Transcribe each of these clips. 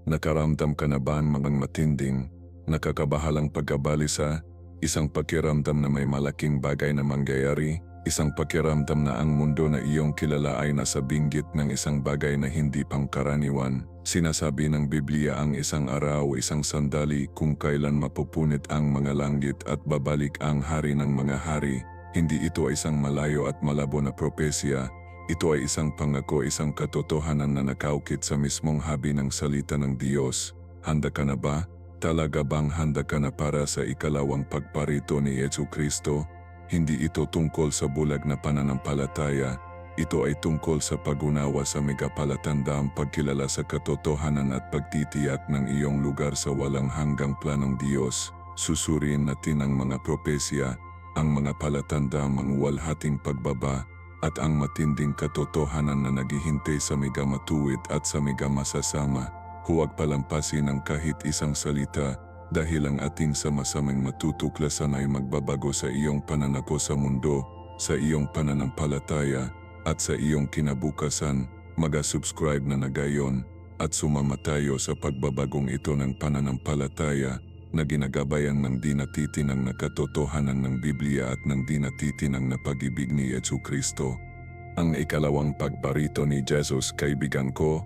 Nakaramdam ka na ba ng mga matinding, nakakabahalang pagkabalisa, isang pakiramdam na may malaking bagay na mangyayari, isang pakiramdam na ang mundo na iyong kilala ay nasa binggit ng isang bagay na hindi pangkaraniwan? Sinasabi ng Biblia ang isang araw, isang sandali kung kailan mapupunit ang mga langit at babalik ang hari ng mga hari. Hindi ito isang malayo at malabo na propesya. Ito ay isang pangako, isang katotohanan na nakaukit sa mismong habi ng salita ng Diyos. Handa ka na ba? Talaga bang handa ka na para sa ikalawang pagparito ni Jesucristo? Hindi ito tungkol sa bulag na pananampalataya. Ito ay tungkol sa pag-unawa sa megapalatandang pagkilala sa katotohanan at pagtitiyak ng iyong lugar sa walang hanggang planong Diyos. Susuriin natin ang mga propesya, ang mga palatandang mangwalhating pagbaba, at ang matinding katotohanan na naghihintay sa megamatuwid at sa megamasasama. Huwag palampasin ang kahit isang salita dahil ang ating sama-samang matutuklasan ay magbabago sa iyong pananako sa mundo, sa iyong pananampalataya, at sa iyong kinabukasan. Mag-subscribe na ngayon at sumama tayo sa pagbabagong ito ng pananampalataya na ginagabayan ng di natitinang na katotohanan ng Biblia at ng di natitinang na pag-ibig ni Jesucristo. Ang ikalawang pagparito ni Jesus, kaibigan ko,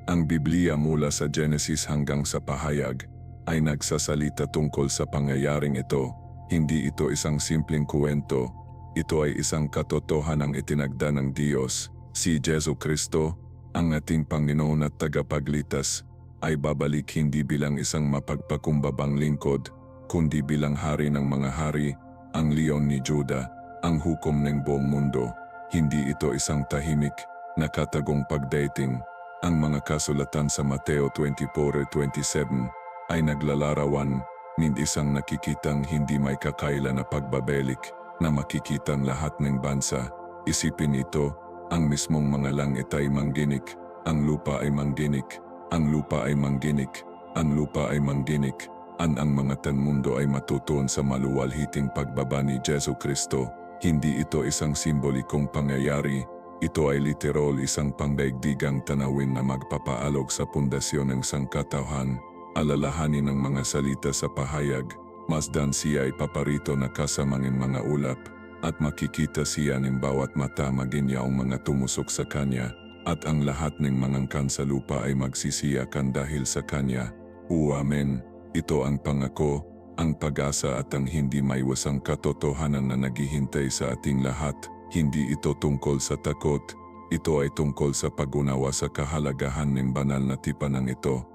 ang Biblia mula sa Genesis hanggang sa Pahayag ay nagsasalita tungkol sa pangyayaring ito. Hindi ito isang simpleng kwento, ito ay isang katotohanang itinagda ng Diyos. Si Jesucristo, ang ating Panginoon at tagapagligtas, ay babalik hindi bilang isang mapagpakumbabang lingkod, kundi bilang hari ng mga hari, ang leon ni Juda, ang hukom ng buong mundo. Hindi ito isang tahimik, nakatagong pagdating. Ang mga kasulatan sa Mateo 24:27 ay naglalarawan ng isang nakikitang hindi may kakailan na pagbabelik na makikitang lahat ng bansa. Isipin ito, ang mismong mga langit ay mangginik, ang lupa ay mangginik, ang lupa ay mangginik, ang lupa ay mangginik, ang mga tanmundo ay matutuon sa maluwalhiting pagbaba ni Jesucristo. Hindi ito isang simbolikong pangyayari, ito ay literal isang pangdaigdigang tanawin na magpapaalog sa pundasyon ng sangkatauhan. Alalahanin ng mga salita sa Pahayag, masdan siya ay paparito na kasamangin mga ulap, at makikita siya ng bawat mata maginyaong mga tumusok sa kanya. At ang lahat ng mangangkan sa lupa ay magsisiyakan dahil sa Kanya. Amen. Ito ang pangako, ang pag-asa at ang hindi maiwasang katotohanan na naghihintay sa ating lahat. Hindi ito tungkol sa takot, ito ay tungkol sa pag-unawa sa kahalagahan ng banal na tipanang ito.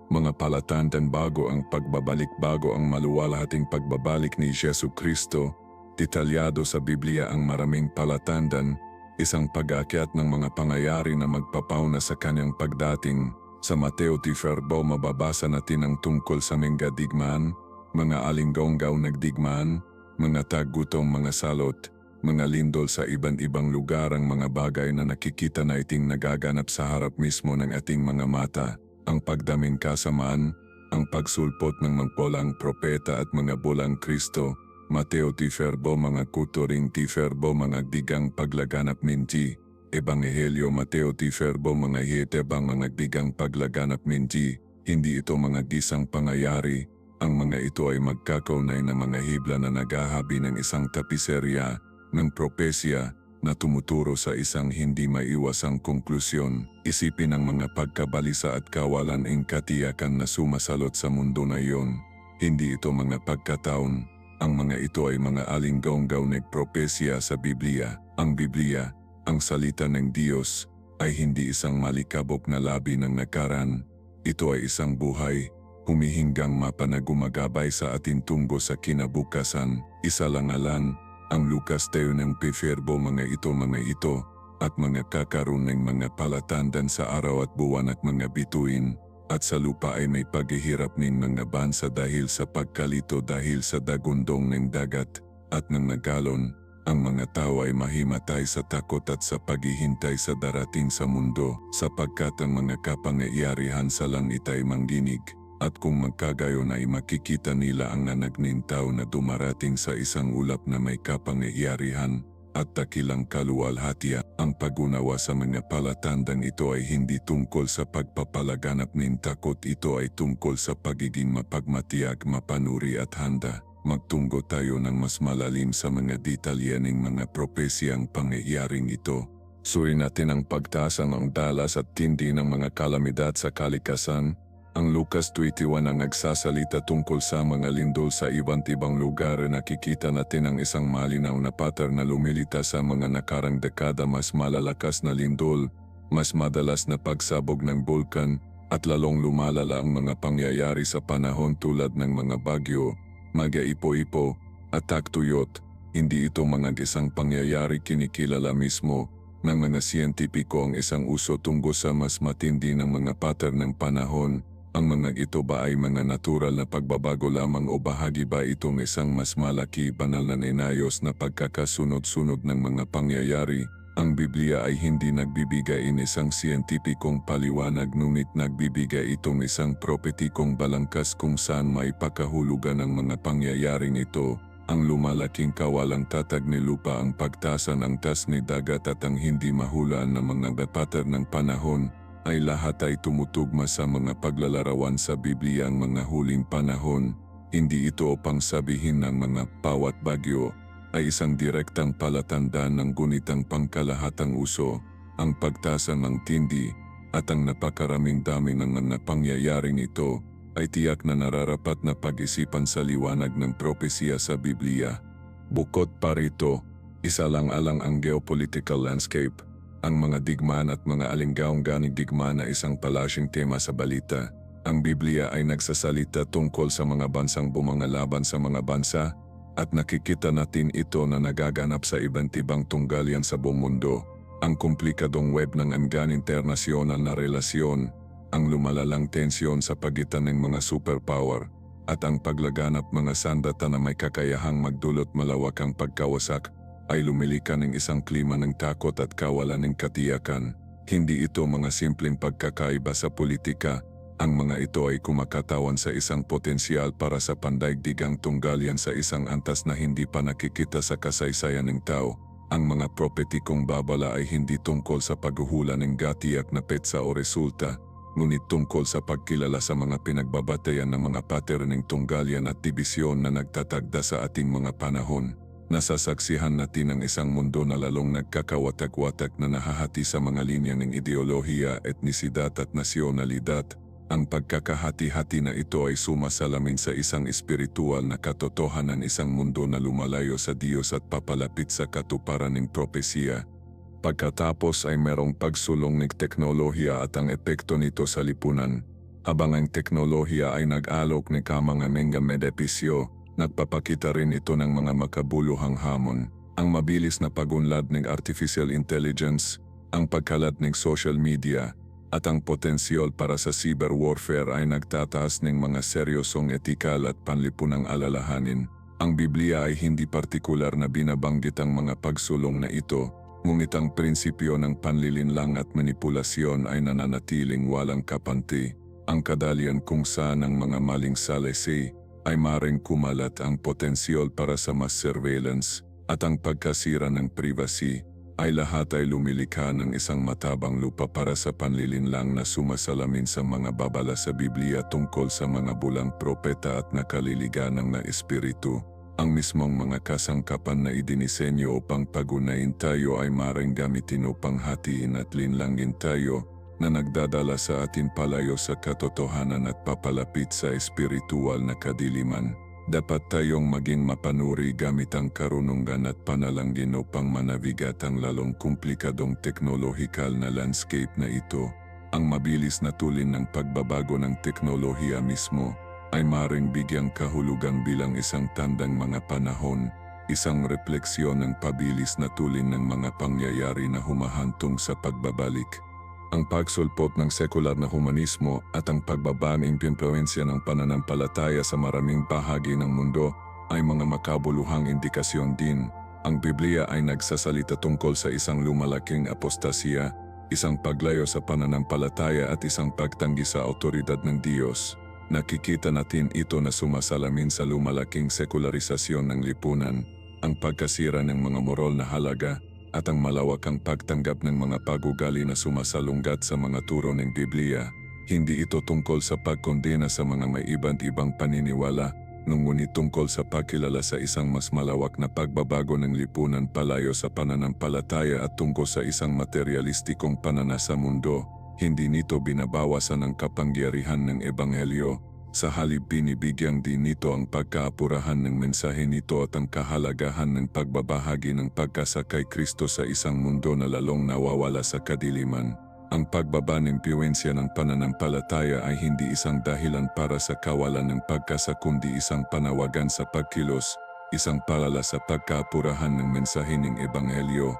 Mga palatandaan bago ang pagbabalik, bago ang maluwalhating pagbabalik ni Jesucristo. Detalyado sa Biblia ang maraming palatandaan, isang pag-aakyat ng mga pangyayari na magpapauna sa kanyang pagdating. Sa Mateo 24 mababasa natin ang tungkol sa mga digmaan, mga alinggonggaw nagdigmaan, mga tagutong mga salot, mga lindol sa iba't ibang lugar, ang mga bagay na nakikita na iting nagaganap sa harap mismo ng ating mga mata. Ang pagdaming kasamaan, ang pagsulpot ng magbolang propeta at mga bolang Kristo. Mateo 24 mga kuturing 24 mga digang paglaganap minti. Ebanghelyo Mateo 24 mga yetebang mga digang paglaganap minti. Hindi ito mga gisang pangyayari. Ang mga ito ay magkakaunay na mga hibla na naghahabi ng isang tapiserya ng propesya na tumuturo sa isang hindi maiwasang konklusyon. Isipin ang mga pagkabalisa at kawalan ng katiyakan na sumasalot sa mundo na iyon. Hindi ito mga pagkataon. Ang mga ito ay mga alinggonggaw na propesya sa Biblia. Ang Biblia, ang salita ng Diyos, ay hindi isang malikabok na labi ng nakaraan. Ito ay isang buhay, humihinggang mapa na gumagabay sa ating tungo sa kinabukasan. Isa lang alan, ang Lucas tayo ng peferbo mga ito, at mga kakaroon ng mga palatandaan sa araw at buwan at mga bituin. At sa lupa ay may paghihirap ng mga bansa dahil sa pagkalito dahil sa dagundong ng dagat at ng nagalon. Ang mga tao ay mahimatay sa takot at sa paghihintay sa darating sa mundo, sapagkat ang mga kapangyarihan sa langit ay mangdinig. At kung magkagayon ay makikita nila ang nanagning tao na dumarating sa isang ulap na may kapangyarihan. at dakilang kaluwalhatian. Ang pag-unawa sa mga palatandang ito ay hindi tungkol sa pagpapalaganap ng takot, ito ay tungkol sa pagiging mapagmatiyag, mapanuri at handa. Magtunggo tayo ng mas malalim sa mga detalye ng mga propesiyang pangyayaring ito. Suriin natin ang pagtaas ng dalas at tindi ng mga kalamidad sa kalikasan. Ang Lucas 21 ang nagsasalita tungkol sa mga lindol sa iba't ibang lugar. Nakikita natin ang isang malinaw na pattern na lumilitas sa mga nakarang dekada. Mas malalakas na lindol, mas madalas na pagsabog ng bulkan, at lalong lumalala ang mga pangyayari sa panahon tulad ng mga bagyo, mga ipo-ipo, at tagtuyot. Hindi ito mga isang pangyayari, kinikilala mismo ng mga siyentipiko ang isang uso tungo sa mas matindi ng mga pattern ng panahon. Ang mga ito ba ay mga natural na pagbabago lamang o bahagi ba itong isang mas malaki, banal na inayos na pagkakasunod-sunod ng mga pangyayari? Ang Biblia ay hindi nagbibigay ng isang siyentipikong paliwanag, ngunit nagbibigay itong isang propetikong balangkas kung saan may pakahulugan ng mga pangyayaring ito. Ang lumalaking kawalang tatag ni lupa, ang pagtasa ng tas ni dagat at ang hindi mahulaan ng mga pattern ng panahon ay lahat ay tumutugma sa mga paglalarawan sa Biblia. Ang mga huling panahon, hindi ito upang sabihin ng mga bawat bagyo, ay isang direktang palatandaan ng gunitang pangkalahatang uso, ang pagtasa ng tindi, at ang napakaraming dami ng mga pangyayaring ito, ay tiyak na nararapat na pag-isipan sa liwanag ng propesiya sa Biblia. Bukod pa rito, isalang-alang ang geopolitical landscape. Ang mga digmaan at mga alinggaong-ganing digmaan na isang palashing tema sa balita. Ang Biblia ay nagsasalita tungkol sa mga bansang bumangalaban sa mga bansa, at nakikita natin ito na nagaganap sa iba't ibang tunggalyan sa buong mundo. Ang komplikadong web ng internasyonal na relasyon, ang lumalalang tensyon sa pagitan ng mga superpower, at ang paglaganap mga sandata na may kakayahang magdulot malawakang pagkawasak, ay lumilika ng isang klima ng takot at kawalan ng katiyakan. Hindi ito mga simpleng pagkakaiba sa politika. Ang mga ito ay kumakatawan sa isang potensyal para sa pandaigdigang tunggalyan sa isang antas na hindi pa nakikita sa kasaysayan ng tao. Ang mga propetikong babala ay hindi tungkol sa paghuhula ng gatiyak na petsa o resulta, ngunit tungkol sa pagkilala sa mga pinagbabatayan ng mga pattern ng tunggalyan at dibisyon na nagtatagda sa ating mga panahon. Nasasaksihan natin ang isang mundo na lalong nagkakawatak-watak na nahahati sa mga linya ng ideolohiya, etnisidad at nasyonalidad. Ang pagkakahati-hati na ito ay sumasalamin sa isang espiritual na katotohanan, isang mundo na lumalayo sa Diyos at papalapit sa katuparan ng propesiya. Pagkatapos ay merong pagsulong ng teknolohiya at ang epekto nito sa lipunan. Habang ang teknolohiya ay nag-alok ng mga benepisyo, nagpapakita rin ito ng mga makabuluhang hamon. Ang mabilis na pagunlad ng artificial intelligence, ang pagkalat ng social media, at ang potensyal para sa cyber warfare ay nagtataas ng mga seryosong etikal at panlipunang alalahanin. Ang Biblia ay hindi partikular na binabanggit ang mga pagsulong na ito, ngunit ang prinsipyo ng panlilinlang at manipulasyon ay nananatiling walang kapanti. Ang kadalian kung saan ang mga maling salisi ay maring kumalat, ang potensyal para sa mass surveillance, at ang pagkasira ng privacy, ay lahat ay lumilikha ng isang matabang lupa para sa panlilinlang na sumasalamin sa mga babala sa Biblia tungkol sa mga bulang propeta at nakaliliganang na espiritu. Ang mismong mga kasangkapan na idinisenyo upang pagunayin tayo ay maring gamitin upang hatiin at linlangin tayo, na nagdadala sa atin palayo sa katotohanan at papalapit sa espiritual na kadiliman. Dapat tayong maging mapanuri gamit ang karunungan at panalangin upang manavigat ang lalong komplikadong teknolohikal na landscape na ito. Ang mabilis na tulin ng pagbabago ng teknolohiya mismo ay maring bigyang kahulugan bilang isang tandang mga panahon, isang refleksyon ng pabilis na tulin ng mga pangyayari na humahantong sa pagbabalik. Ang pagsulpot ng sekular na humanismo at ang pagbaba ng impluwensya ng pananampalataya sa maraming bahagi ng mundo ay mga makabuluhang indikasyon din. Ang Biblia ay nagsasalita tungkol sa isang lumalaking apostasya, isang paglayo sa pananampalataya at isang pagtanggi sa awtoridad ng Diyos. Nakikita natin ito na sumasalamin sa lumalaking sekularisasyon ng lipunan. ang pagkasira ng mga moral na halaga, at ang malawakang pagtanggap ng mga pagugali na sumasalungat sa mga turo ng Biblia. Hindi ito tungkol sa pagkondena sa mga may iba't ibang paniniwala, ngunit tungkol sa pagkilala sa isang mas malawak na pagbabago ng lipunan palayo sa pananampalataya at tungkol sa isang materialistikong pananasa mundo. Hindi nito binabawasan ang kapangyarihan ng Ebanghelyo. Sa halip binibigyang din nito ang pagkaapurahan ng mensahe nito at ang kahalagahan ng pagbabahagi ng pagkasa kay Kristo sa isang mundo na lalong nawawala sa kadiliman. Ang pagbaba ng impluwensya ng pananampalataya ay hindi isang dahilan para sa kawalan ng pagkasa kundi isang panawagan sa pagkilos, isang paalala sa pagkaapurahan ng mensahe ng Ebanghelyo.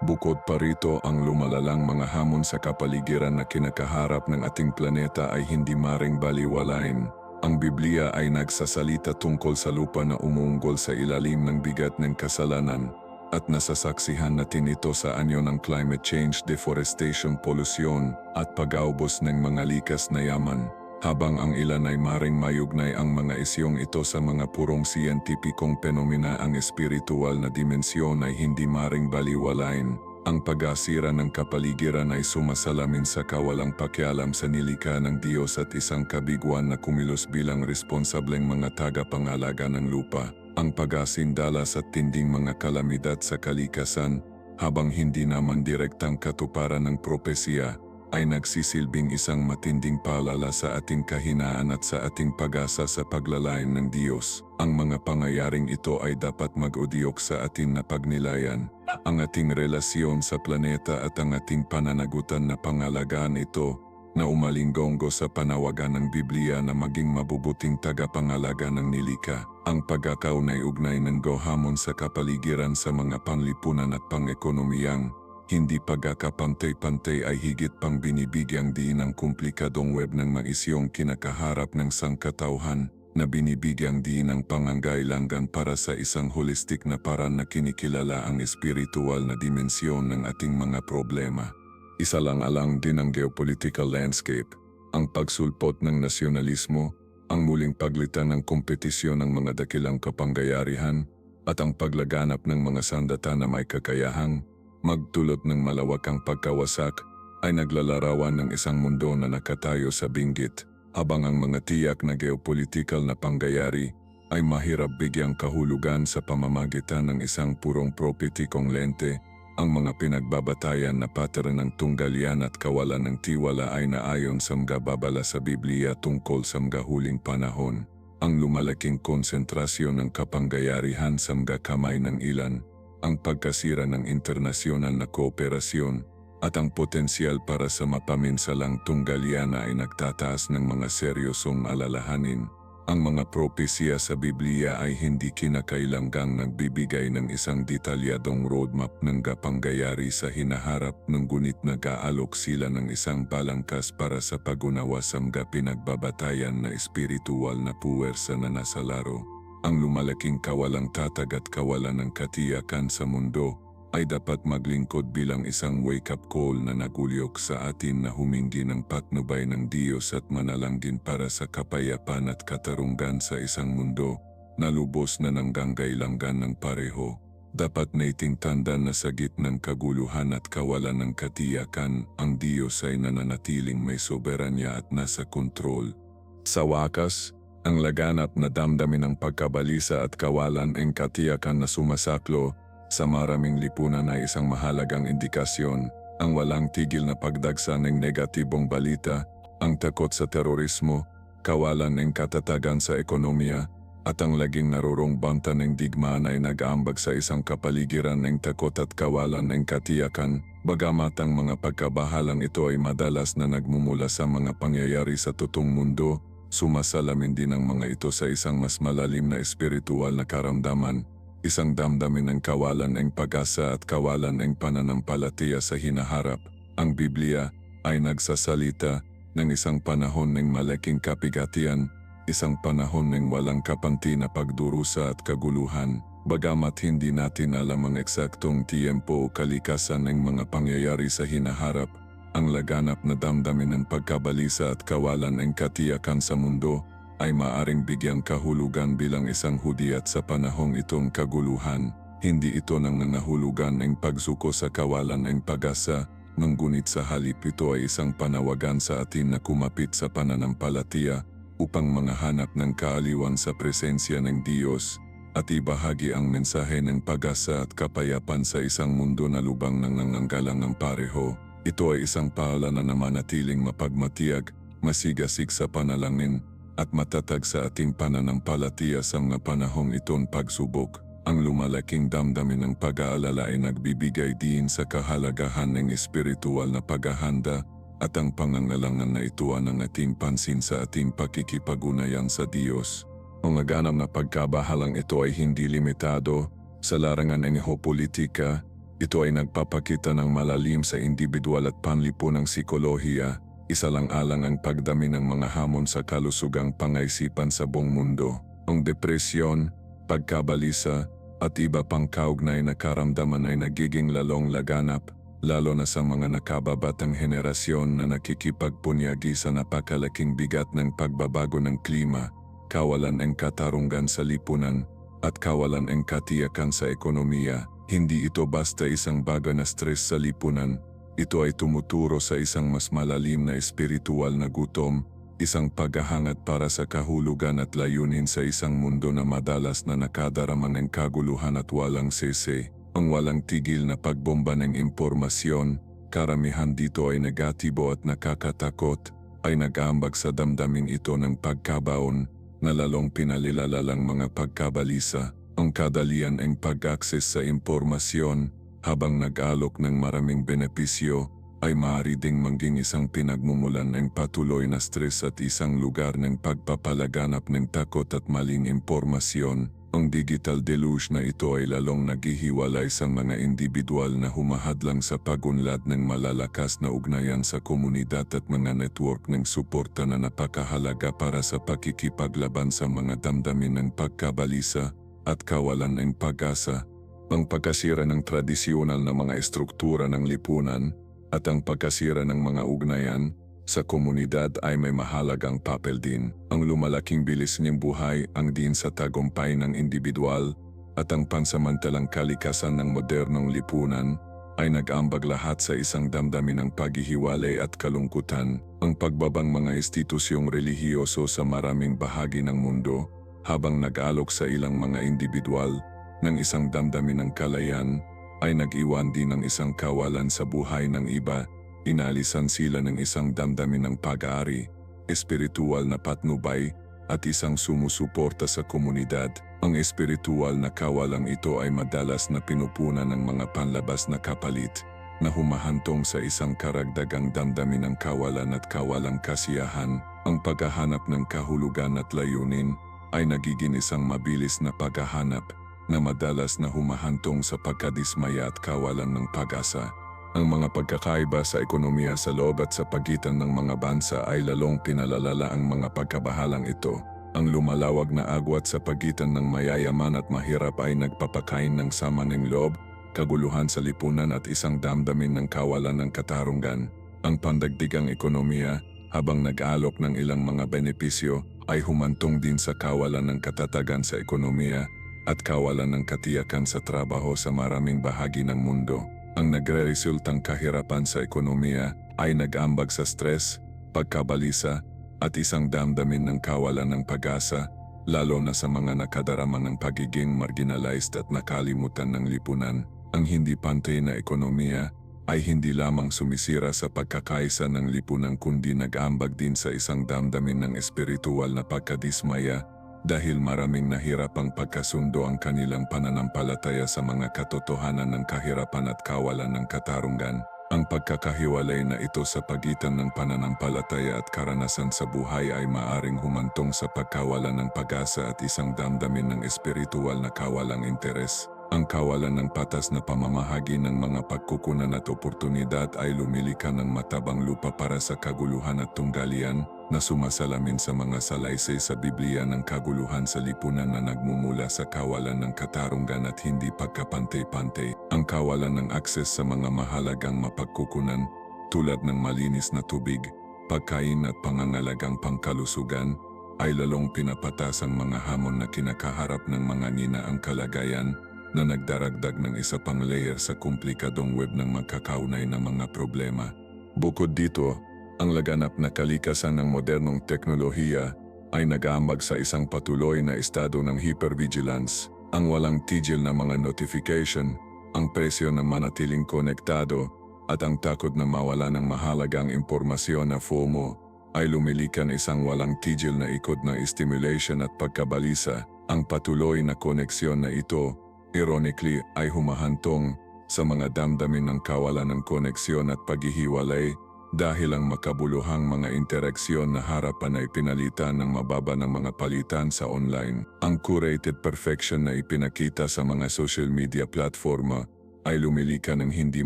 Bukod pa rito, ang lumalalang mga hamon sa kapaligiran na kinakaharap ng ating planeta ay hindi maring baliwalain. Ang Biblia ay nagsasalita tungkol sa lupa na umuunggol sa ilalim ng bigat ng kasalanan, at nasasaksihan natin ito sa anyo ng climate change, deforestation, polusyon, at pag-aubos ng mga likas na yaman. Habang ang ilan ay maring mayugnay ang mga isyong ito sa mga purong siyentipikong penomena, ang espiritual na dimensyon ay hindi maring baliwalain. Ang pag-asira ng kapaligiran ay sumasalamin sa kawalang pakialam sa nilikha ng Diyos at isang kabiguan na kumilos bilang responsableng mga tagapangalaga ng lupa. Ang pag-asindalas at tinding mga kalamidad sa kalikasan, habang hindi naman direktang katuparan ng propesiya, ay nagsisilbing isang matinding paalala sa ating kahinaan at sa ating pag-asa sa paglalain ng Diyos. Ang mga pangyayaring ito ay dapat mag-udyok sa atin na pagnilayan. Ang ating relasyon sa planeta at ang ating pananagutan na pangalagaan ito, na umalinggonggo sa panawagan ng Biblia na maging mabubuting tagapangalaga ng nilikha. Ang pagkakaunay-ugnay ng hamon sa kapaligiran sa mga panlipunan at pang-ekonomiyang, hindi pagkakapantay-pantay ay higit pang binibigyang diin ang komplikadong web ng mga isyong kinakaharap ng sangkatauhan, na binibigyang diin ang pangangailangan para sa isang holistic na paraan na kinikilala ang espiritual na dimensyon ng ating mga problema. Isa lang alang din ang geopolitical landscape, ang pagsulpot ng nasyonalismo, ang muling paglitan ng kompetisyon ng mga dakilang kapangyarihan, at ang paglaganap ng mga sandata na may kakayahang magdulot ng malawakang pagkawasak ay naglalarawan ng isang mundo na nakatayo sa binggit, habang ang mga tiyak na geopolitical na pangyayari ay mahirap bigyang kahulugan sa pamamagitan ng isang purong propetikong lente. Ang mga pinagbabatayan na pattern ng tunggalyan at kawalan ng tiwala ay naayon sa mga babala sa Biblia tungkol sa mga huling panahon. Ang lumalaking konsentrasyon ng kapangyarihan sa mga kamay ng ilan, ang pagkasira ng internasyonal na kooperasyon, at ang potensyal para sa mapaminsalang tunggalyan ay nagtataas ng mga seryosong alalahanin. Ang mga propesya sa Biblia ay hindi kinakailangang nagbibigay ng isang detalyadong roadmap ng kapangyayari sa hinaharap, ngunit nag-aalok sila ng isang balangkas para sa pag-unawa sa mga pinagbabatayan na espiritual na puwersa na nasa laro. Ang lumalaking kawalang tatag at kawalan ng katiyakan sa mundo ay dapat maglingkod bilang isang wake-up call na nagulyok sa atin na humingi ng patnubay ng Diyos at manalangin para sa kapayapaan at katarungan sa isang mundo na lubos na nanggangailangan ng pareho. Dapat nating tandaan na sa gitnang kaguluhan at kawalan ng katiyakan, ang Diyos ay nananatiling may soberanya at nasa kontrol. Sa wakas, ang laganap na damdamin ng pagkabalisa at kawalan ng katiyakan na sumasaklo sa maraming lipunan ay isang mahalagang indikasyon. Ang walang tigil na pagdagsa ng negatibong balita, ang takot sa terorismo, kawalan ng katatagan sa ekonomiya, at ang laging narurong banta ng digmaan ay nag-aambag sa isang kapaligiran ng takot at kawalan ng katiyakan. Bagamat ang mga pagkabahalang ito ay madalas na nagmumula sa mga pangyayari sa totoong mundo, sumasalamin din ang mga ito sa isang mas malalim na espiritual na karamdaman. Isang damdamin ng kawalan ng pag-asa at kawalan ng pananampalataya sa hinaharap. Ang Biblia ay nagsasalita ng isang panahon ng malaking kapigatian, isang panahon ng walang kapanti na pagdurusa at kaguluhan. Bagamat hindi natin alam ang eksaktong tiyempo o kalikasan ng mga pangyayari sa hinaharap, ang laganap na damdamin ng pagkabalisa at kawalan ng katiyakan sa mundo ay maaring bigyang kahulugan bilang isang hudyat sa panahong itong kaguluhan. Hindi ito nang nangahulugan ng pagsuko sa kawalan ng pag-asa, ngunit sa halip ito ay isang panawagan sa atin na kumapit sa pananampalataya upang mangahanap ng kaaliwan sa presensya ng Diyos at ibahagi ang mensahe ng pag-asa at kapayapaan sa isang mundo na lubang ng nangangailangang pareho. Ito ay isang paalala na manatiling mapagmatiyag, masigasig sa panalangin, at matatag sa ating pananampalataya sa mga panahong itong pagsubok. Ang lumalaking damdamin ng pag-aalala ay nagbibigay din sa kahalagahan ng espiritual na paghahanda at ang pangangailangan na ituon ang ating pansin sa ating pakikipag-ugnayan sa Diyos. Ang ganap na pagkabahalang ito ay hindi limitado sa larangan ng geopolitika. Ito ay nagpapakita ng malalim sa individual at panlipunang psikolohiya. Isalang-alang ang pagdami ng mga hamon sa kalusugang pangaisipan sa buong mundo. Ang depresyon, pagkabalisa, at iba pang kaugnay na karamdaman ay nagiging lalong laganap, lalo na sa mga nakababatang henerasyon na nakikipagpunyagi sa napakalaking bigat ng pagbabago ng klima, kawalan ng katarungan sa lipunan, at kawalan ng katiyakan sa ekonomiya. Hindi ito basta isang baga na stress sa lipunan. Ito ay tumuturo sa isang mas malalim na espiritual na gutom, isang paghahangad para sa kahulugan at layunin sa isang mundo na madalas na nakadarama ng kaguluhan at walang sese. Ang walang tigil na pagbomba ng impormasyon, karamihan dito ay negatibo at nakakatakot, ay nag-aambag sa damdamin ito ng pagkabaon, na lalong pinalilalalang mga pagkabalisa. Ang kadalian ng pag-access sa impormasyon, habang nag-alok ng maraming benepisyo, ay maaari ding maging isang pinagmumulan ng patuloy na stress at isang lugar ng pagpapalaganap ng takot at maling impormasyon. Ang digital deluge na ito ay lalong naghihiwalay sa mga individual na humahadlang sa pagunlad ng malalakas na ugnayan sa komunidad at mga network ng suporta na napakahalaga para sa pakikipaglaban sa mga damdamin ng pagkabalisa at kawalan ng pag-asa. Ang pagkasira ng tradisyonal na mga estruktura ng lipunan at ang pagkasira ng mga ugnayan sa komunidad ay may mahalagang papel din. Ang lumalaking bilis ng buhay ang din sa tagumpay ng individual at ang pansamantalang kalikasan ng modernong lipunan ay nag-ambag lahat sa isang damdamin ng paghihiwalay at kalungkutan. Ang pagbabang mga institusyong relihiyoso sa maraming bahagi ng mundo habang nag-alok sa ilang mga individual ng isang damdamin ng kalayan ay nag-iwan din ng isang kawalan sa buhay ng iba. Inalisan sila ng isang damdamin ng pag-aari, espiritual na patnubay, at isang sumusuporta sa komunidad. Ang espiritual na kawalang ito ay madalas na pinupunan ng mga panlabas na kapalit, na humahantong sa isang karagdagang damdamin ng kawalan at kawalang kasiyahan. Ang paghahanap ng kahulugan at layunin ay nagiging isang mabilis na paghahanap, na madalas na humahantong sa pagkadismaya at kawalan ng pag-asa. Ang mga pagkakaiba sa ekonomiya sa loob at sa pagitan ng mga bansa ay lalong pinalalala ang mga pagkabahalang ito. Ang lumalawag na agwat sa pagitan ng mayayaman at mahirap ay nagpapakain ng sama ng loob, kaguluhan sa lipunan at isang damdamin ng kawalan ng katarungan. Ang pandagdigang ekonomiya, habang nag-alok ng ilang mga benepisyo, ay humantong din sa kawalan ng katatagan sa ekonomiya at kawalan ng katiyakan sa trabaho sa maraming bahagi ng mundo. Ang nagre-resultang kahirapan sa ekonomiya ay nag-ambag sa stress, pagkabalisa, at isang damdamin ng kawalan ng pag-asa, lalo na sa mga nakadarama ng pagiging marginalized at nakalimutan ng lipunan. Ang hindi pantay na ekonomiya ay hindi lamang sumisira sa pagkakaisa ng lipunan kundi nag-ambag din sa isang damdamin ng espiritual na pagkadismaya, dahil maraming nahirapang pagkasundo ang kanilang pananampalataya sa mga katotohanan ng kahirapan at kawalan ng katarungan. Ang pagkakahiwalay na ito sa pagitan ng pananampalataya at karanasan sa buhay ay maaring humantong sa pagkawalan ng pag-asa at isang damdamin ng espiritual na kawalang interes. Ang kawalan ng patas na pamamahagi ng mga pagkukunan at oportunidad ay lumilika ng matabang lupa para sa kaguluhan at tunggalian, na sumasalamin sa mga salaysay sa Biblia ng kaguluhan sa lipunan na nagmumula sa kawalan ng katarungan at hindi pagkapantay-pantay. Ang kawalan ng akses sa mga mahalagang mapagkukunan tulad ng malinis na tubig, pagkain at pangangalagang pangkalusugan ay lalong pinapatas ang mga hamon na kinakaharap ng mga ninaang kalagayan na nagdaragdag ng isa pang layer sa komplikadong web ng magkakaunay na mga problema. Bukod dito, ang laganap na kalikasan ng modernong teknolohiya ay nag-aambag sa isang patuloy na estado ng hypervigilance, ang walang tigil na mga notification, ang presyo na manatiling konektado, at ang takot na mawala ng mahalagang impormasyon na FOMO ay lumilikan isang walang tigil na ikot na stimulation at pagkabalisa. Ang patuloy na koneksyon na ito, ironically, ay humahantong sa mga damdamin ng kawalan ng koneksyon at paghihiwalay dahil ang makabuluhang mga interaksyon na harapan ay pinalitan ng mababa ng mga palitan sa online. Ang curated perfection na ipinakita sa mga social media platforma ay lumilikan ng hindi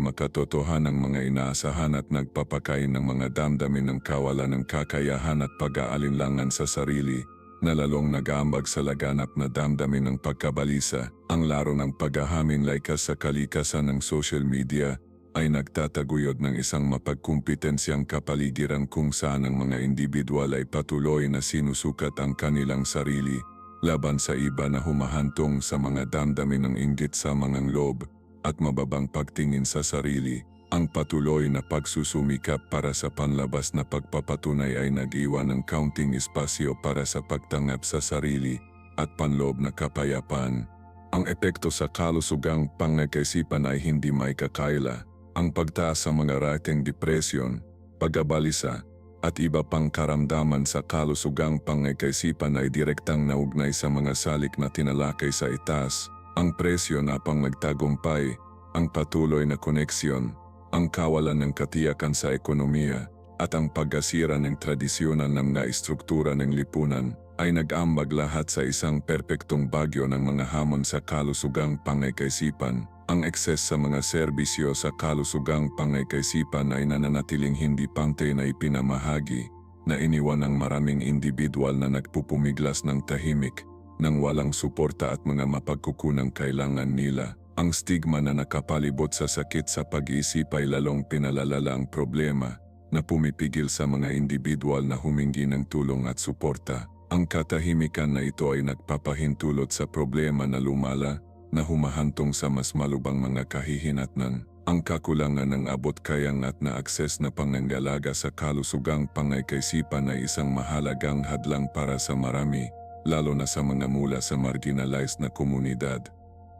makatotohanang mga inaasahan at nagpapakain ng mga damdamin ng kawalan ng kakayahan at pag-aalinlangan sa sarili, na lalong nag-aambag sa laganap na damdamin ng pagkabalisa. Ang laro ng paghahaming laikas sa kalikasan ng social media ay nagtataguyod ng isang mapagkumpetensyang kapaligiran kung saan ang mga individual ay patuloy na sinusukat ang kanilang sarili laban sa iba na humahantong sa mga damdamin ng inggit sa mga loob at mababang pagtingin sa sarili. Ang patuloy na pagsusumikap para sa panlabas na pagpapatunay ay nag-iwan ng kaunting espasyo para sa pagtanggap sa sarili at panloob na kapayapaan. Ang epekto sa kalusugang pangkaisipan ay hindi maikakaila. Ang pagtaas sa mga rating depresyon, pag-abalisa, at iba pang karamdaman sa kalusugang pangkaisipan ay direktang naugnay sa mga salik na tinalakay sa itaas. Ang presyo na pang nagtagumpay, ang patuloy na koneksyon, ang kawalan ng katiyakan sa ekonomiya, at ang pagkasira ng tradisyonal na mga istruktura ng lipunan ay nag-ambag lahat sa isang perpektong bagyo ng mga hamon sa kalusugang pangkaisipan. Ang ekses sa mga serbisyo sa kalusugang pangkaisipan ay nananatiling hindi pantay na ipinamahagi, na iniwan ng maraming individual na nagpupumiglas ng tahimik, nang walang suporta at mga mapagkukunang kailangan nila. Ang stigma na nakapalibot sa sakit sa pag-iisip ay lalong pinalalala ang problema na pumipigil sa mga individual na humingi ng tulong at suporta. Ang katahimikan na ito ay nagpapahintulot sa problema na lumala na humahantong sa mas malubang mga kahihinatnan. Ang kakulangan ng abot kayang at na akses na pangangalaga sa kalusugang pangkaisipan ay isang mahalagang hadlang para sa marami, lalo na sa mga mula sa marginalized na komunidad.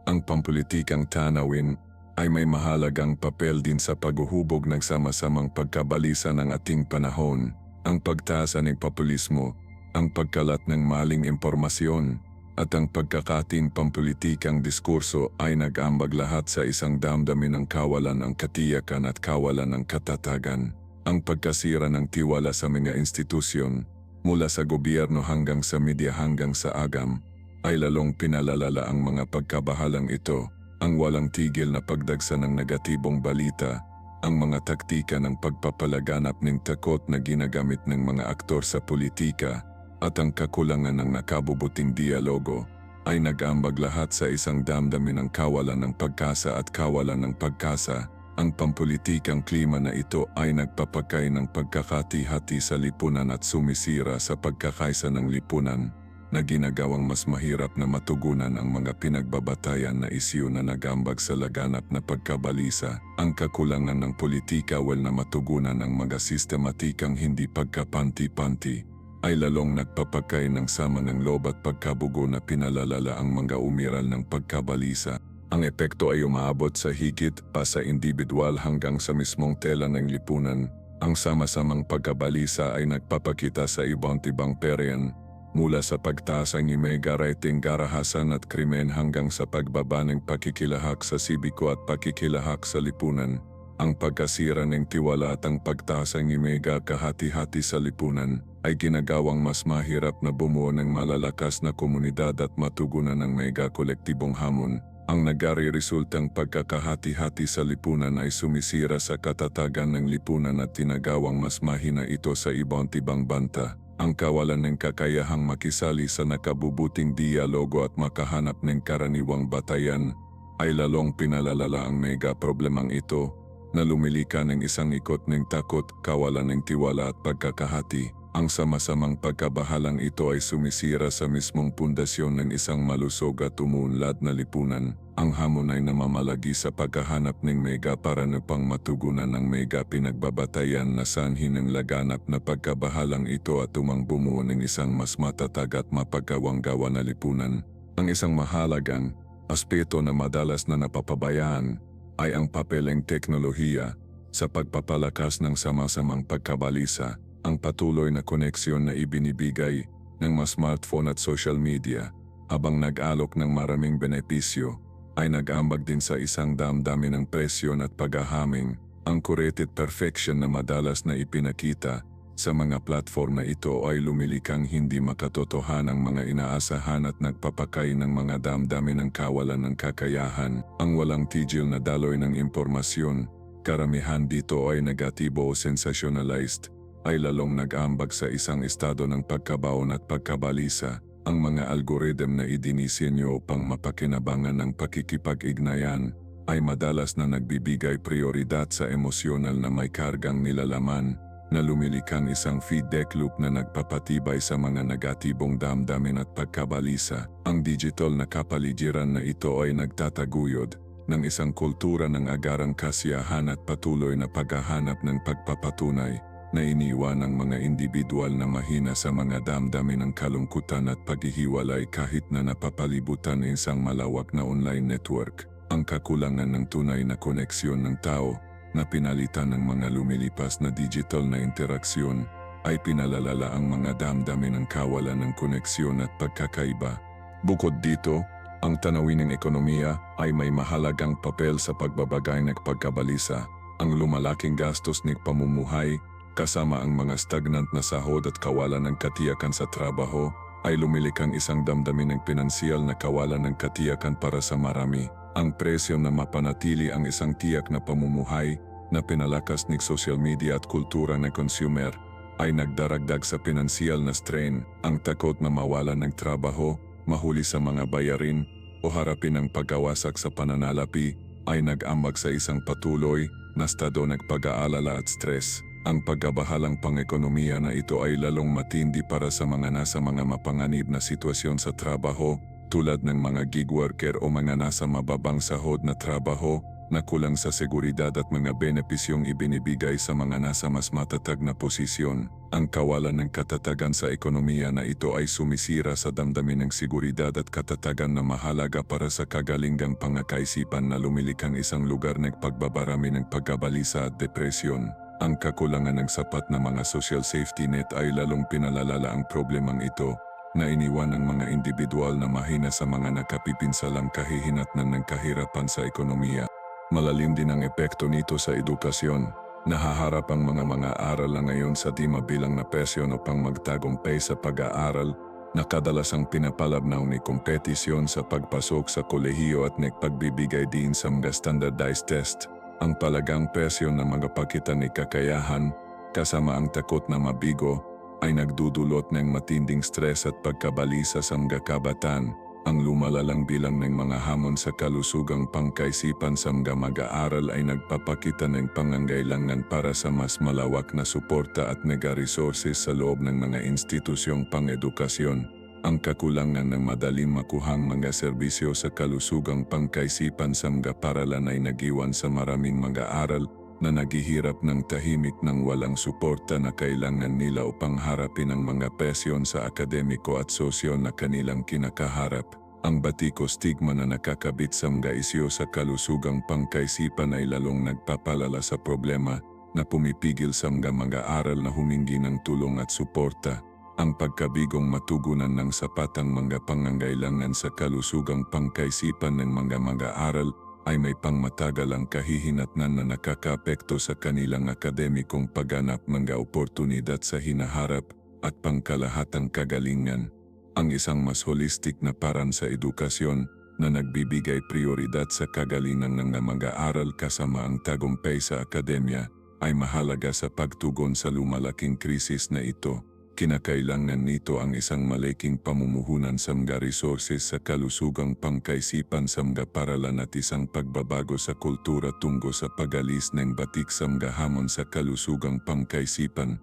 Ang pampulitikang tanawin ay may mahalagang papel din sa paghuhubog ng sama-samang pagkabalisa ng ating panahon. Ang pagtaas ng populismo, ang pagkalat ng maling impormasyon, at ang pagkakating pampulitikang diskurso ay nag-ambag lahat sa isang damdamin ng kawalan ng katiyakan at kawalan ng katatagan. Ang pagkasira ng tiwala sa mga institusyon, mula sa gobyerno hanggang sa media hanggang sa agam, ay lalong pinalalala ang mga pagkabahalang ito. Ang walang tigil na pagdagsa ng negatibong balita, ang mga taktika ng pagpapalaganap ng takot na ginagamit ng mga aktor sa politika, at ang kakulangan ng nakabubuting dialogo, ay nag-ambag lahat sa isang damdamin ng kawalan ng pagkasa at kawalan ng pagkasa. Ang pampulitikang klima na ito ay nagpapakay ng pagkakati-hati sa lipunan at sumisira sa pagkakaisa ng lipunan, na ginagawang mas mahirap na matugunan ang mga pinagbabatayan na isyu na nagambag sa laganap na pagkabalisa. Ang kakulangan ng politika na matugunan ang mga sistematikang hindi pagkapanti-panti ay lalong nagpapakay ng sama ng loob at pagkabugo na pinalalala ang mga umiral ng pagkabalisa. Ang epekto ay umaabot sa higit pa sa individual hanggang sa mismong tela ng lipunan. Ang sama-samang pagkabalisa ay nagpapakita sa iba't ibang perean, mula sa pagtaas ng mega rating karahasan at krimen hanggang sa pagbaba ng pakikilahak sa sibiko at pakikilahak sa lipunan. Ang pagkasira ng tiwala at ang pagtaas ng mega kahati-hati sa lipunan ay ginagawang mas mahirap na bumuo ng malalakas na komunidad at matugunan ng mega kolektibong hamon. Ang nagari-resultang pagkakahati-hati sa lipunan ay sumisira sa katatagan ng lipunan at tinagawang mas mahina ito sa iba't ibang banta. Ang kawalan ng kakayahang makisali sa nakabubuting dialogo at makahanap ng karaniwang batayan ay lalong pinalalala ang mega problemang ito, na lumilika ng isang ikot ng takot, kawalan ng tiwala at pagkakahati. Ang sama-samang pagkabahalang ito ay sumisira sa mismong pundasyon ng isang malusog at umuunlad na lipunan. Ang hamon ay namamalagi sa paghahanap ng mega para na pang matugunan ng mega pinagbabatayan na sanhi ng laganap na pagkabahalang ito at tumang bumuo ng isang mas matatag at mapagkawang-gawa na lipunan. Ang isang mahalagang aspeto na madalas na napapabayaan ay ang papeleng teknolohiya sa pagpapalakas ng sama-samang pagkabalisa. Ang patuloy na koneksyon na ibinibigay ng mga smartphone at social media habang nag-alok ng maraming benepisyo ay nag-ambag din sa isang damdamin ng presyon at paghahaming. Ang curated perfection na madalas na ipinakita sa mga platform na ito ay lumilikang hindi makatotohanang mga inaasahan at nagpapakay ng mga damdamin ng kawalan ng kakayahan. Ang walang tigil na daloy ng impormasyon, karamihan dito ay negatibo o sensationalized, ay lalong nag-ambag sa isang estado ng pagkabaon at pagkabalisa. Ang mga algorithm na idinisenyo upang mapakinabangan ng pakikipag-ignayan ay madalas na nagbibigay prioridad sa emosyonal na may kargang nilalaman na lumilikang isang feedback loop na nagpapatibay sa mga negatibong damdamin at pagkabalisa. Ang digital na kapaligiran na ito ay nagtataguyod ng isang kultura ng agarang kasiyahan at patuloy na paghahanap ng pagpapatunay na iniwan ng mga individual na mahina sa mga damdamin ng kalungkutan at paghihiwalay kahit na napapalibutan ng isang malawak na online network. Ang kakulangan ng tunay na koneksyon ng tao na pinalitan ng mga lumilipas na digital na interaksyon ay pinalalala ang mga damdamin ng kawalan ng koneksyon at pagkakaiba. Bukod dito, ang tanawin ng ekonomiya ay may mahalagang papel sa pagbabagay ng pagkabalisa. Ang lumalaking gastos ng pamumuhay kasama ang mga stagnant na sahod at kawalan ng katiyakan sa trabaho ay lumilikang isang damdamin ng pinansyal na kawalan ng katiyakan para sa marami. Ang presyo na mapanatili ang isang tiyak na pamumuhay na pinalakas ng social media at kultura ng consumer ay nagdaragdag sa pinansyal na strain. Ang takot na mawalan ng trabaho, mahuli sa mga bayarin o harapin ang pagkawasak sa pananalapi ay nag-ambag sa isang patuloy na estado ng pag-aalala at stress. Ang pagkabahalang pang-ekonomiya na ito ay lalong matindi para sa mga nasa mga mapanganib na sitwasyon sa trabaho tulad ng mga gig worker o mga nasa mababang sahod na trabaho na kulang sa seguridad at mga benepisyong ibinibigay sa mga nasa mas matatag na posisyon. Ang kawalan ng katatagan sa ekonomiya na ito ay sumisira sa damdamin ng seguridad at katatagan na mahalaga para sa kagalingang pangakaisipan na lumilikang isang lugar ng pagbabarami ng pagkabalisa at depresyon. Ang kakulangan ng sapat na mga social safety net ay lalong pinalalala ang problemang ito na iniwan ng mga individual na mahina sa mga nakapipinsalang kahihinatnan ng kahirapan sa ekonomiya. Malalim din ang epekto nito sa edukasyon. Nahaharap ang mga aral na ngayon sa di mabilang na presyon upang magtagumpay sa pag-aaral na kadalasang pinapalabnaw ni kompetisyon sa pagpasok sa kolehiyo at nagpagbibigay din sa mga standardized test. Ang palagang presyon na magpakita ni kakayahan kasama ang takot na mabigo ay nagdudulot ng matinding stress at pagkabalisa sa mga kabataan. Ang lumalalang bilang ng mga hamon sa kalusugang pangkaisipan sa mga mag-aaral ay nagpapakita ng pangangailangan para sa mas malawak na suporta at mega resources sa loob ng mga institusyong pang-edukasyon. Ang kakulangan ng madaling makuhang mga serbisyo sa kalusugang pangkaisipan sa mga paralan ay nagiwan sa maraming mga aral na naghihirap ng tahimik ng walang suporta na kailangan nila upang harapin ang mga presyon sa akademiko at sosyal na kanilang kinakaharap. Ang batiko stigma na nakakabit sa mga isyo sa kalusugang pangkaisipan ay lalong nagpapalala sa problema na pumipigil sa mga aral na humingi ng tulong at suporta. Ang pagkabigong matugunan ng sapatang mga pangangailangan sa kalusugang pangkaisipan ng mga mag-aaral ay may pangmatagalang kahihinatnan na nakakaapekto sa kanilang akademikong pagganap mga oportunidad sa hinaharap at pangkalahatang kagalingan. Ang isang mas holistic na paraan sa edukasyon na nagbibigay prioridad sa kagalingan ng mag-aaral kasama ang tagumpay sa akademya ay mahalaga sa pagtugon sa lumalaking krisis na ito. Kinakailangan nito ang isang malaking pamumuhunan sa mga resources sa kalusugang pangkaisipan sa mga paralan at isang pagbabago sa kultura tungo sa pag-alis ng batik sa mga hamon sa kalusugang pangkaisipan.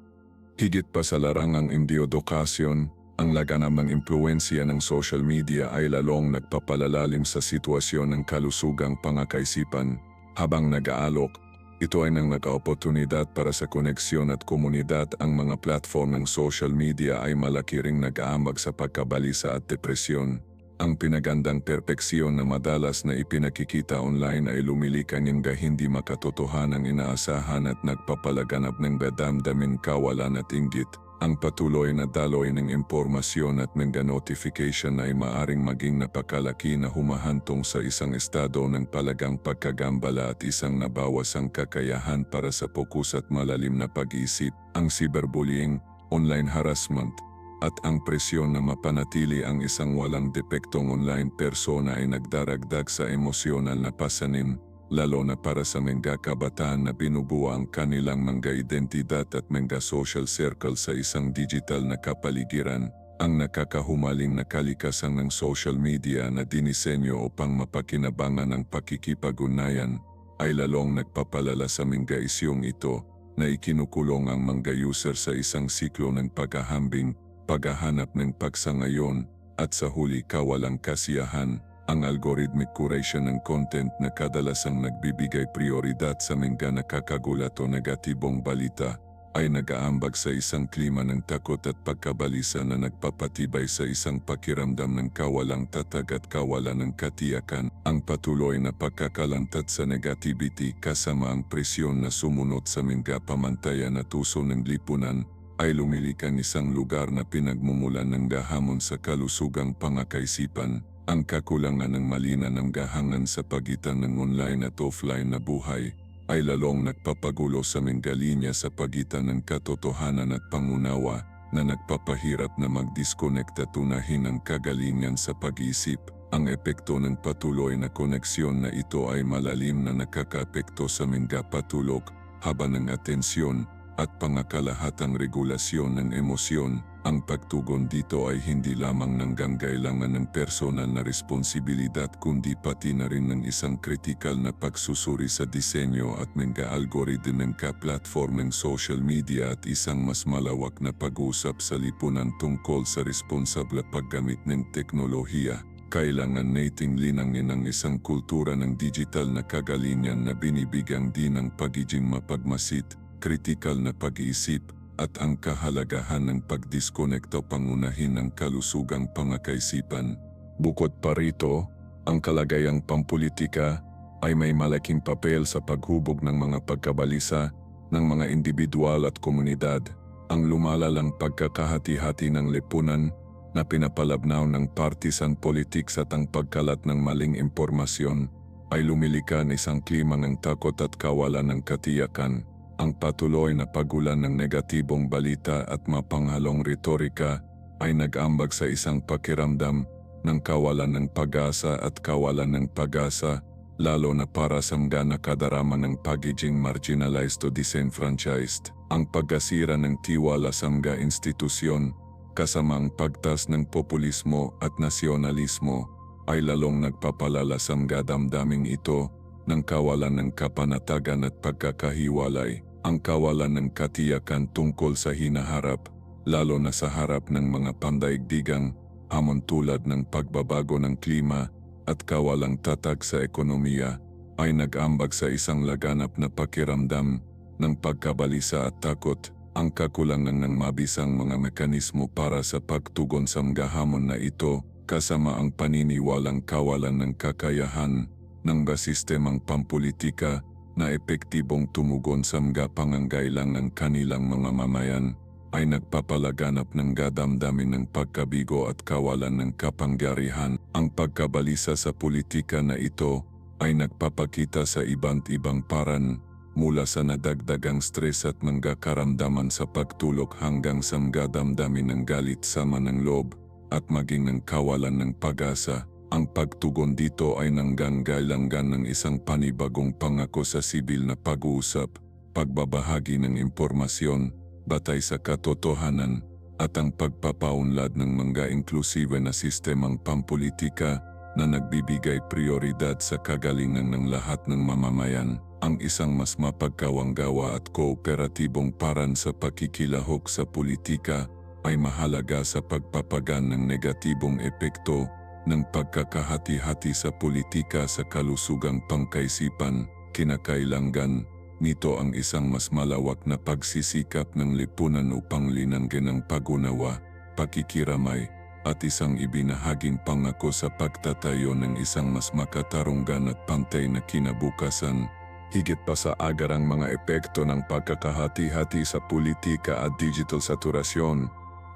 Higit pa sa larangang edukasyon, ang laganap ng impluensya ng social media ay lalong nagpapalalalim sa sitwasyon ng kalusugang pangakaisipan. Habang nag-aalok, ito ay nang nag-oportunidad para sa koneksyon at komunidad. Ang mga platform ng social media ay malaki ring nag-aambag sa pagkabalisa at depresyon. Ang pinagandang perpeksyon na madalas na ipinakikita online ay lumilikan yung hindi makatotohanang inaasahan at nagpapalaganap ng damdamin kawalan at inggit. Ang patuloy na daloy ng impormasyon at mga notification ay maaring maging napakalaki na humahantong sa isang estado ng palagang pagkagambala at isang nabawasang kakayahan para sa fokus at malalim na pag-iisip. Ang cyberbullying, online harassment, at ang presyon na mapanatili ang isang walang depektong online persona ay nagdaragdag sa emosyonal na pasanin, lalo na para sa mga kabataan na binubuo ang kanilang mga identidad at mga social circle sa isang digital na kapaligiran. Ang nakakahumaling na kalikasan ng social media na dinisenyo upang mapakinabangan ang pakikipag-ugnayan ay lalong nagpapalala sa mga isyong ito na ikinukulong ang mga user sa isang siklo ng paghahambing, paghahanap ng pagsangayon, at sa huli kawalang kasiyahan. Ang algorithmic curation ng content na kadalasang nagbibigay prioridad sa mga nakakagulat o negatibong balita ay nag-aambag sa isang klima ng takot at pagkabalisa na nagpapatibay sa isang pakiramdam ng kawalang tatag at kawalan ng katiyakan. Ang patuloy na pagkakalantad sa negativity kasama ang presyon na sumunod sa mga pamantayan at uso ng lipunan ay lumilikan isang lugar na pinagmumulan ng gahamon sa kalusugang pangakaisipan. Ang kakulangan ng malina ng gahangan sa pagitan ng online at offline na buhay ay lalong nagpapagulo sa mga linya sa pagitan ng katotohanan at pangunawa na nagpapahirap na mag-disconnect at unahin ang kagalingan sa pag-iisip. Ang epekto ng patuloy na koneksyon na ito ay malalim na nakakaapekto sa mga patulog, haba ng atensyon, at pangakalahatang regulasyon ng emosyon. Ang pagtugon dito ay hindi lamang nanggangailangan ng personal na responsibilidad kundi pati na rin ng isang kritikal na pagsusuri sa disenyo at mga algorithm ng ka-platform ng social media at isang mas malawak na pag-uusap sa lipunan tungkol sa responsable paggamit ng teknolohiya. Kailangan nating linangin ang isang kultura ng digital na kagalingan na binibigyang din ng pagiging mapagmasid, kritikal na pag-iisip, at ang kahalagahan ng pagdiskonekto pangunahin ng kalusugang pangakaisipan. Bukod pa rito, ang kalagayang pampolitika ay may malaking papel sa paghubog ng mga pagkabalisa ng mga individual at komunidad. Ang lumalalang pagkakahati-hati ng lipunan na pinapalabnaw ng partisan politics at ang pagkalat ng maling impormasyon ay lumilikan isang klima ng takot at kawalan ng katiyakan. Ang patuloy na pagulan ng negatibong balita at mapanghalong retorika ay nag-ambag sa isang pakiramdam ng kawalan ng pag-asa at kawalan ng pag-asa, lalo na para sa mga nakadarama ng pagiging marginalized o disenfranchised. Ang pagkasira ng tiwala sa mga institusyon, kasama ang pagtas ng populismo at nasyonalismo, ay lalong nagpapalala sa mga damdaming ito ng kawalan ng kapanatagan at pagkakahiwalay. Ang kawalan ng katiyakan tungkol sa hinaharap, lalo na sa harap ng mga pandaigdigang hamon tulad ng pagbabago ng klima at kawalang tatag sa ekonomiya, ay nag-ambag sa isang laganap na pakiramdam ng pagkabalisa at takot. Ang kakulangan ng mabisang mga mekanismo para sa pagtugon sa mga hamon na ito, kasama ang paniniwalang kawalan ng kakayahan ng sistemang pampolitika na epektibong tumugon sa mga pangangailangan ng kanilang mga mamayan, ay nagpapalaganap ng damdamin ng pagkabigo at kawalan ng kapangyarihan. Ang pagkabalisa sa politika na ito ay nagpapakita sa iba't ibang paraan, mula sa nadagdagang stress at mga karamdaman sa pagtulog hanggang sa mga damdamin ng galit sama ng loob at maging ng kawalan ng pag-asa. Ang pagtugon dito ay nanggangailangan ng isang panibagong pangako sa sibil na pag-uusap, pagbabahagi ng impormasyon, batay sa katotohanan, at ang pagpapaunlad ng mga inklusibe na sistemang pampolitika na nagbibigay prioridad sa kagalingan ng lahat ng mamamayan. Ang isang mas mapagkawanggawa at kooperatibong paraan sa pakikilahok sa politika ay mahalaga sa pagpapagan ng negatibong epekto ng pagkakahati-hati sa politika sa kalusugang pangkaisipan. Kinakailangan nito ang isang mas malawak na pagsisikap ng lipunan upang linanggan ang pag-unawa, pakikiramay, at isang ibinahaging pangako sa pagtatayo ng isang mas makatarunggan at pantay na kinabukasan. Higit pa sa agarang mga epekto ng pagkakahati-hati sa politika at digital saturasyon,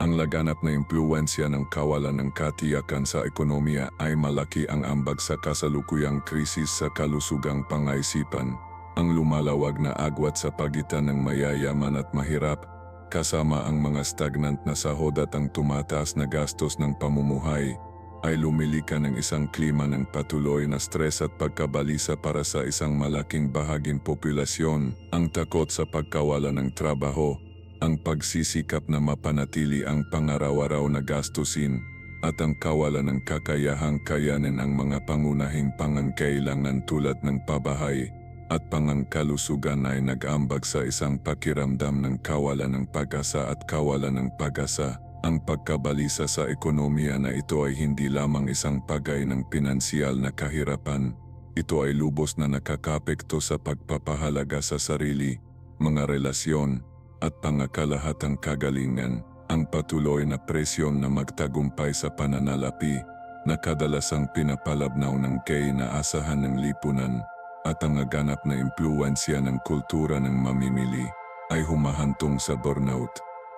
ang laganap na impluwensya ng kawalan ng katiyakan sa ekonomiya ay malaki ang ambag sa kasalukuyang krisis sa kalusugang pangaisipan. Ang lumalawag na agwat sa pagitan ng mayayaman at mahirap, kasama ang mga stagnant na sahod at ang tumataas na gastos ng pamumuhay, ay lumilika ng isang klima ng patuloy na stress at pagkabalisa para sa isang malaking bahaging populasyon. Ang takot sa pagkawala ng trabaho, ang pagsisikap na mapanatili ang pangaraw-araw na gastusin, at ang kawalan ng kakayahang kayanin ang mga pangunahing pangangailangan tulad ng pabahay at pangangkalusugan ay nag-ambag sa isang pakiramdam ng kawalan ng pag-asa at kawalan ng pag-asa. Ang pagkabalisa sa ekonomiya na ito ay hindi lamang isang pagay ng pinansyal na kahirapan. Ito ay lubos na nakakapekto sa pagpapahalaga sa sarili, mga relasyon, at pangakalahatang kagalingan. Ang patuloy na presyon na magtagumpay sa pananalapi na kadalasang pinapalabnaw ng kainaasahan ng lipunan at ang aganap na impluwensya ng kultura ng mamimili ay humahantong sa burnout,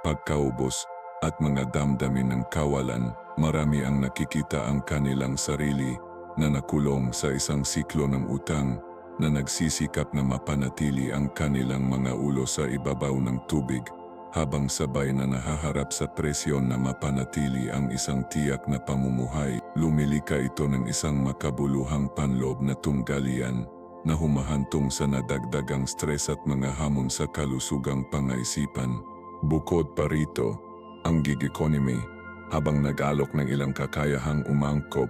pagkaubos, at mga damdamin ng kawalan. Marami ang nakikita ang kanilang sarili na nakulong sa isang siklo ng utang na nagsisikap na mapanatili ang kanilang mga ulo sa ibabaw ng tubig habang sabay na nahaharap sa presyon na mapanatili ang isang tiyak na pamumuhay. Lumilika ito ng isang makabuluhang panloob na tunggalian na humahantong sa nadagdagang stress at mga hamon sa kalusugang pangaisipan. Bukod pa rito, ang gig economy, habang nag-alok ng ilang kakayahang umangkop,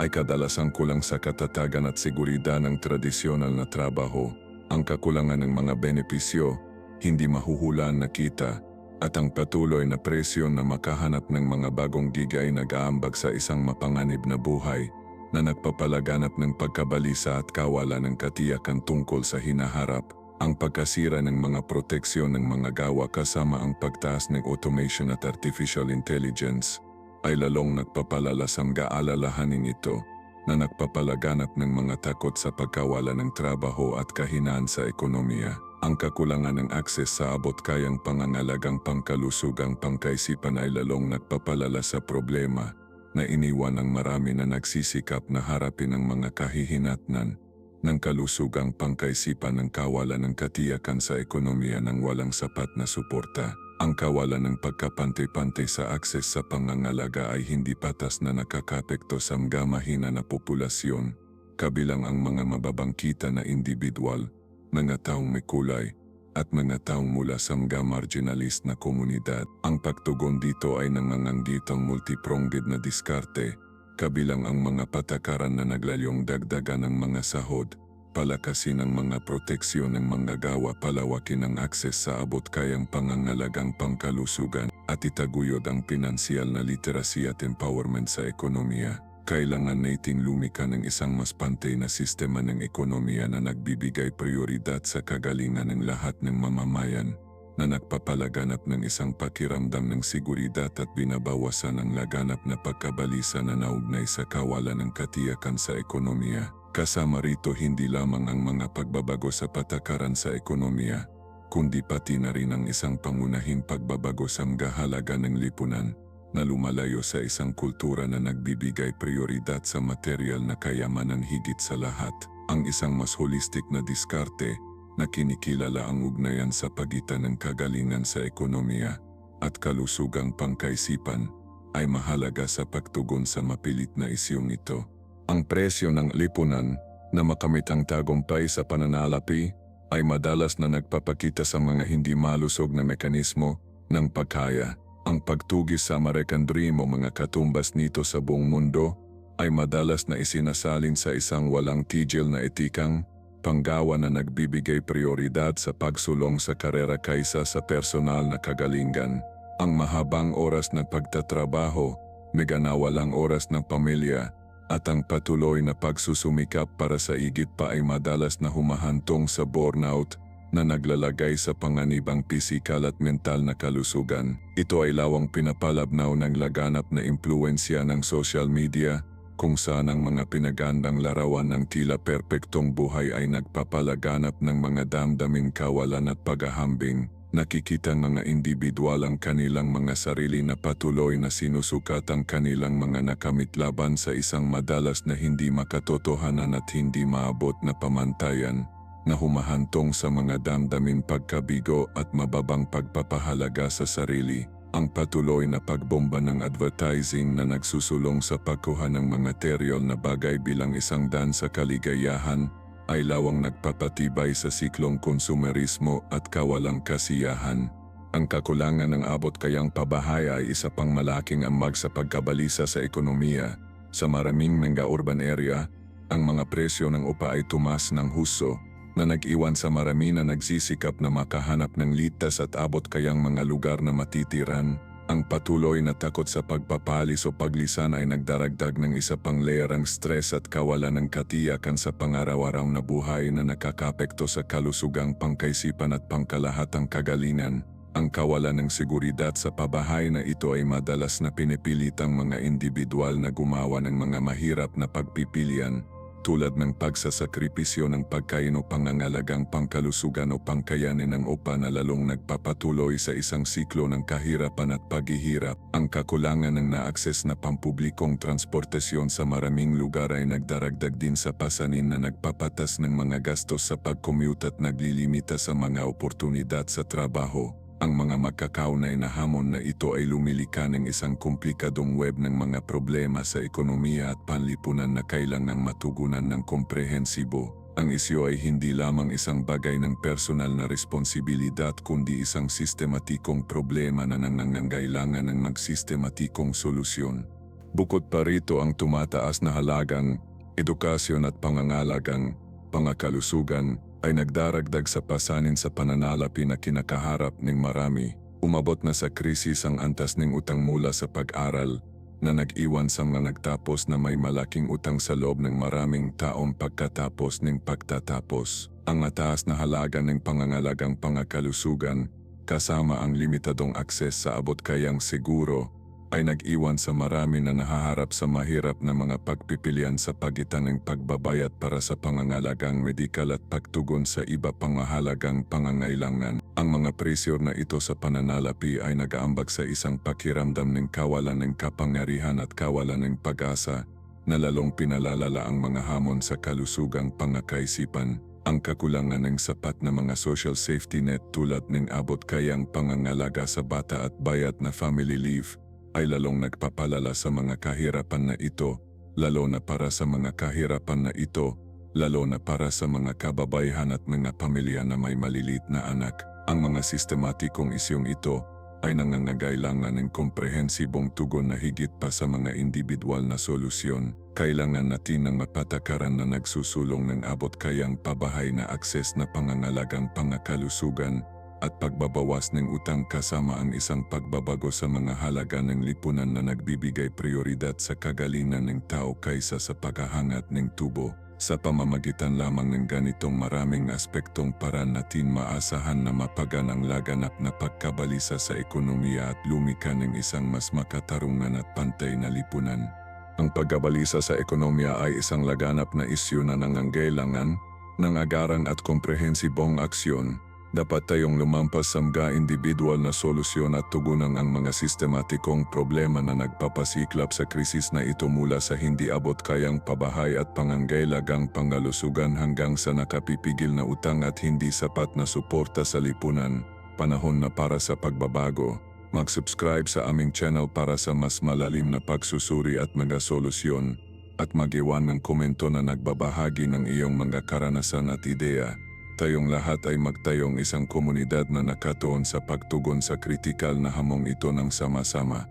ay kadalasang kulang sa katatagan at seguridad ng tradisyonal na trabaho. Ang kakulangan ng mga benepisyo, hindi mahuhulaan na kita, at ang patuloy na presyon na makahanap ng mga bagong gig ay nag-aambag sa isang mapanganib na buhay na nagpapalaganap ng pagkabalisa at kawalan ng katiyakan tungkol sa hinaharap. Ang pagkasira ng mga proteksyon ng mga gawa kasama ang pagtaas ng automation at artificial intelligence ay lalong nagpapalala sa alalahanin ito na nagpapalaganap ng mga takot sa pagkawala ng trabaho at kahinaan sa ekonomiya. Ang kakulangan ng akses sa abot-kayang pangangalagang pangkalusugang pangkaisipan ay lalong nagpapalala sa problema na iniwan ng marami na nagsisikap na harapin ang mga kahihinatnan ng kalusugang pangkaisipan ng kawalan ng katiyakan sa ekonomiya ng walang sapat na suporta. Ang kawalan ng pagkapantay-pantay sa akses sa pangangalaga ay hindi patas na nakakapekto sa mga mahina na populasyon, kabilang ang mga mababangkita na individual, mga taong may kulay, at mga taong mula sa mga marginalist na komunidad. Ang pagtugon dito ay nanganganggit ang multipronged na diskarte, kabilang ang mga patakaran na naglalyong dagdagan ng mga sahod, palakasin ang mga proteksyon ng mga gawa, palawakin ang akses sa abot-kayang pangangalagang pangkalusugan, at itaguyod ang pinansyal na literacy at empowerment sa ekonomiya. Kailangan nating lumika ng isang mas pantay na sistema ng ekonomiya na nagbibigay prioridad sa kagalingan ng lahat ng mamamayan, na nagpapalaganap ng isang pakiramdam ng seguridad at binabawasan ang laganap na pagkabalisa na naugnay sa kawalan ng katiyakan sa ekonomiya. Kasama rito hindi lamang ang mga pagbabago sa patakaran sa ekonomiya, kundi pati na rin ang isang pangunahing pagbabago sa mga halaga ng lipunan, na lumalayo sa isang kultura na nagbibigay prioridad sa material na kayamanan higit sa lahat. Ang isang mas holistic na diskarte na kinikilala ang ugnayan sa pagitan ng kagalingan sa ekonomiya at kalusugang pangkaisipan ay mahalaga sa pagtugon sa mapilit na isyong ito. Ang presyo ng lipunan na makamit ang tagumpay sa pananalapi ay madalas na nagpapakita sa mga hindi malusog na mekanismo ng pagkaya. Ang pagtugis sa American Dream o mga katumbas nito sa buong mundo ay madalas na isinasalin sa isang walang tigil na etikang panggawa na nagbibigay prioridad sa pagsulong sa karera kaysa sa personal na kagalingan. Ang mahabang oras ng pagtatrabaho, walang oras ng pamilya, at ang patuloy na pagsusumikap para sa higit pa ay madalas na humahantong sa burnout na naglalagay sa panganibang pisikal at mental na kalusugan. Ito ay lawang pinapalabnaw ng laganap na impluensya ng social media, kung saan ang mga pinagandang larawan ng tila perpektong buhay ay nagpapalaganap ng mga damdaming kawalan at paghahambing. Nakikita ng mga indibidwal ang kanilang mga sarili na patuloy na sinusukat ang kanilang mga nakamit laban sa isang madalas na hindi makatotohanan at hindi maabot na pamantayan, na humahantong sa mga damdaming pagkabigo at mababang pagpapahalaga sa sarili. Ang patuloy na pagbomba ng advertising na nagsusulong sa pagkuha ng mga material na bagay bilang isang daan sa kaligayahan ay lawang nagpapatibay sa siklong konsumerismo at kawalang kasiyahan. Ang kakulangan ng abot kayang pabahay ay isa pang malaking ambag sa pagkabalisa sa ekonomiya. Sa maraming mga urban area, ang mga presyo ng upa ay tumaas ng husto, na nag-iwan sa marami na nagsisikap na makahanap ng litas at abot kayang mga lugar na matitiran. Ang patuloy na takot sa pagpapalis o paglisan ay nagdaragdag ng isa pang layerang stress at kawalan ng katiyakan sa pangaraw-araw na buhay na nakakapekto sa kalusugang pangkaisipan at pangkalahatang kagalingan. Ang kawalan ng seguridad sa pabahay na ito ay madalas na pinipilitang mga individual na gumawa ng mga mahirap na pagpipilian, tulad ng pagsasakripisyo ng pagkain o pangangalagang pangkalusugan o pangkayanin ng upa na lalong nagpapatuloy sa isang siklo ng kahirapan at paghihirap. Ang kakulangan ng na-akses na pampublikong transportasyon sa maraming lugar ay nagdaragdag din sa pasanin na nagpapatas ng mga gastos sa pag-commute at naglilimita sa mga oportunidad sa trabaho. Ang mga magkakaunay na hamon na ito ay lumilika ng isang komplikadong web ng mga problema sa ekonomiya at panlipunan na kailangang matugunan ng komprehensibo. Ang isyu ay hindi lamang isang bagay ng personal na responsibilidad kundi isang sistematikong problema na nangangailangan ng magsistematikong solusyon. Bukod pa rito ang tumataas na halagang edukasyon at pangangalagang pangakalusugan ay nagdaragdag sa pasanin sa pananalapi na kinakaharap ng marami. Umabot na sa krisis ang antas ng utang mula sa pag-aral na nag-iwan sa mga nagtapos na may malaking utang sa loob ng maraming taong pagkatapos ng pagtatapos. Ang mataas na halaga ng pangangalagang pangakalusugan kasama ang limitadong akses sa abot kayang seguro ay nag-iwan sa marami na nahaharap sa mahirap na mga pagpipilian sa pagitan ng pagbabayad para sa pangangalagang medikal at pagtugon sa iba pang mahalagang pangangailangan. Ang mga presyo na ito sa pananalapi ay nag-aambag sa isang pakiramdam ng kawalan ng kapangyarihan at kawalan ng pag-asa na lalong pinalalala ang mga hamon sa kalusugang pangakaisipan. Ang kakulangan ng sapat na mga social safety net tulad ng abot kayang pangangalaga sa bata at bayad na family leave ay lalong nagpapalala sa mga kahirapan na ito, lalo na para sa mga kahirapan na ito, lalo na para sa mga kababaihan at mga pamilya na may malilit na anak. Ang mga sistematikong isyong ito ay nangangailangan ng komprehensibong tugon na higit pa sa mga individual na solusyon. Kailangan natin ng mapatakaran na nagsusulong ng abot kayang pabahay na akses na pangangalagang pangakalusugan at pagbabawas ng utang kasama ang isang pagbabago sa mga halaga ng lipunan na nagbibigay prioridad sa kagalingan ng tao kaysa sa paghahangat ng tubo. Sa pamamagitan lamang ng ganitong maraming aspektong paraan natin maasahan na mapagan ang laganap na pagkabalisa sa ekonomiya at lumika ng isang mas makatarungan at pantay na lipunan. Ang pagkabalisa sa ekonomiya ay isang laganap na isyu na nangangailangan ng agaran at komprehensibong aksyon. Dapat tayong lumampas sa mga individual na solusyon at tugunan ang mga sistematikong problema na nagpapasiklab sa krisis na ito mula sa hindi abot kayang pabahay at pangangailangang pangalusugan hanggang sa nakapipigil na utang at hindi sapat na suporta sa lipunan. Panahon na para sa pagbabago. Mag-subscribe sa aming channel para sa mas malalim na pagsusuri at mga solusyon at mag-iwan ng komento na nagbabahagi ng iyong mga karanasan at ideya. Tayong lahat ay magtayong isang komunidad na nakatuon sa pagtugon sa kritikal na hamong ito ng sama-sama.